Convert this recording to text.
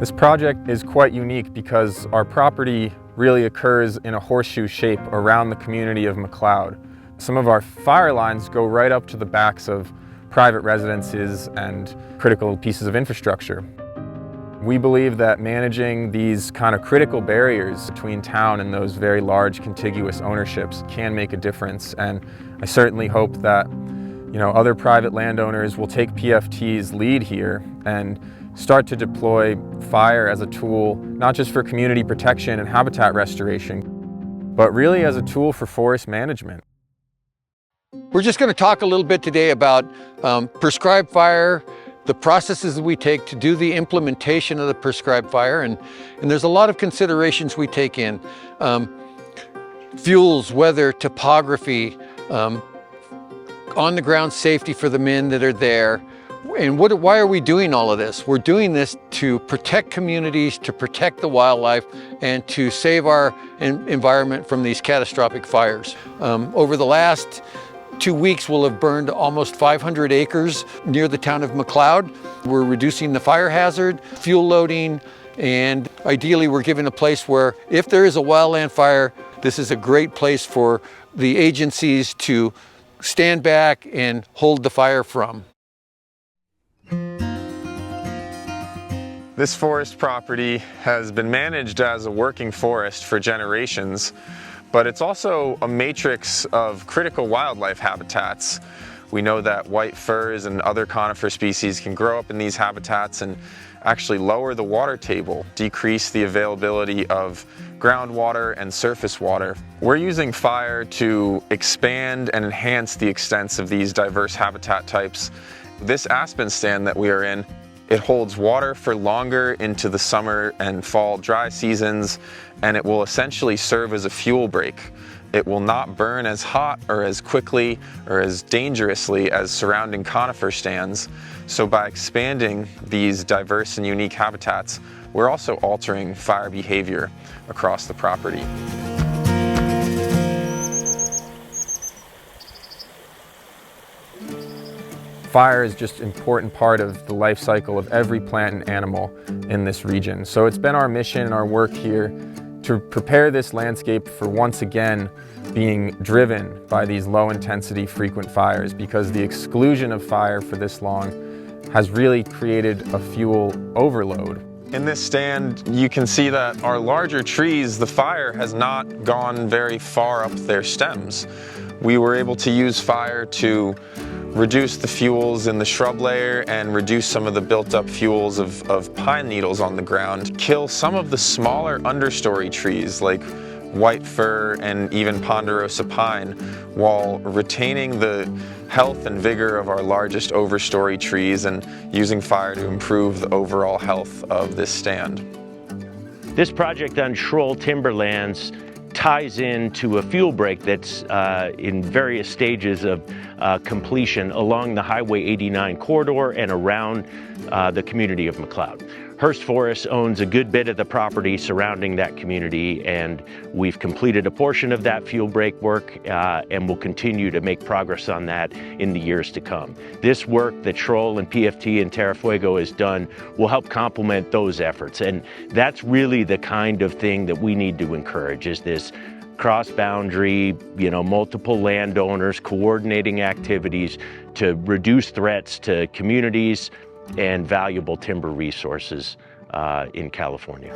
This project is quite unique because our property really occurs in a horseshoe shape around the community of McCloud. Some of our fire lines go right up to the backs of private residences and critical pieces of infrastructure. We believe that managing these kind of critical barriers between town and those very large contiguous ownerships can make a difference, and I certainly hope that other private landowners will take PFT's lead here and start to deploy fire as a tool, not just for community protection and habitat restoration, but really as a tool for forest management. We're just going to talk a little bit today about prescribed fire, the processes that we take to do the implementation of the prescribed fire, and there's a lot of considerations we take in. Fuels, weather, topography, on-the-ground safety for the men that are there. And why are we doing all of this? We're doing this to protect communities, to protect the wildlife, and to save our environment from these catastrophic fires. Over the last 2 weeks, we'll have burned almost 500 acres near the town of McCloud. We're reducing the fire hazard, fuel loading, and ideally we're giving a place where if there is a wildland fire, this is a great place for the agencies to stand back and hold the fire from. This forest property has been managed as a working forest for generations, but it's also a matrix of critical wildlife habitats. We know that white firs and other conifer species can grow up in these habitats and actually lower the water table, decrease the availability of groundwater and surface water. We're using fire to expand and enhance the extents of these diverse habitat types. This aspen stand that we are in, it holds water for longer into the summer and fall dry seasons, and it will essentially serve as a fuel break. It will not burn as hot or as quickly or as dangerously as surrounding conifer stands. So by expanding these diverse and unique habitats, we're also altering fire behavior across the property. Fire is just an important part of the life cycle of every plant and animal in this region. So it's been our mission and our work here to prepare this landscape for once again being driven by these low intensity frequent fires, because the exclusion of fire for this long has really created a fuel overload. In this stand, you can see that our larger trees, the fire has not gone very far up their stems. We were able to use fire to reduce the fuels in the shrub layer and reduce some of the built-up fuels of pine needles on the ground, kill some of the smaller understory trees like white fir and even ponderosa pine, while retaining the health and vigor of our largest overstory trees and using fire to improve the overall health of this stand. This project on Schroll Timberlands ties into a fuel break that's in various stages of completion along the Highway 89 corridor and around the community of McCloud. Hearst Forest owns a good bit of the property surrounding that community, and we've completed a portion of that fuel break work and will continue to make progress on that in the years to come. This work that Schroll and PFT and Terra Fuego has done will help complement those efforts, and that's really the kind of thing that we need to encourage, is this cross-boundary, multiple landowners coordinating activities to reduce threats to communities and valuable timber resources in California.